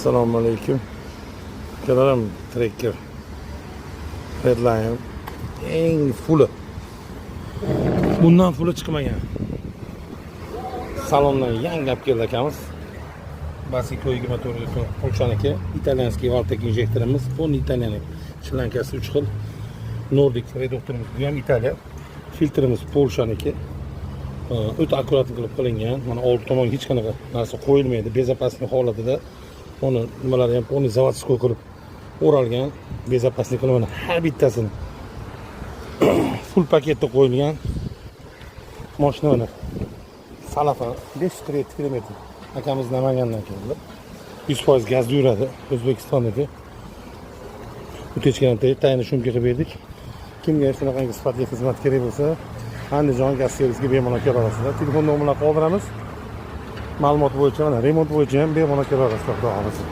Assalomu alaykum. Kelaram Tracker Redline eng fulli. Bundan fulli chiqmagan. Salondan yangi olib keldi akamiz. Basico 24 Polshaniki, italyanskiy Valtek injektorimiz, on italyanik. Shrilankasi 3 xil. Nordic reduktorimiz bu ham Italiya. Filtrimiz Polshaniki. O'ta akkuratli qilib qilingan. Mana old tomonga hech qanaqa narsa qo'yilmaydi. Bezopaslik holatida uni nimalari ham poni zavodskoy qilib o'ralgan. Bezopaslik qilib mana har bittasini full paketda qo'yilgan. Mashina mana Salafa 540 km. Akamiz Namangandan keldi. 100% gazda yuradi. O'zbekistonniki. Utechkani tayinli shumka qilib berdik. Kimga shunaqangi sifatli xizmat kerak bo'lsa, Andijon gaz servisiga bemalol kela olasizlar. Telefon nomerlarini qoldiramiz. Ma'lumot bo'yicha mana remont bo'yicha ham bemalol kela olasizlar, xudo xohlasa.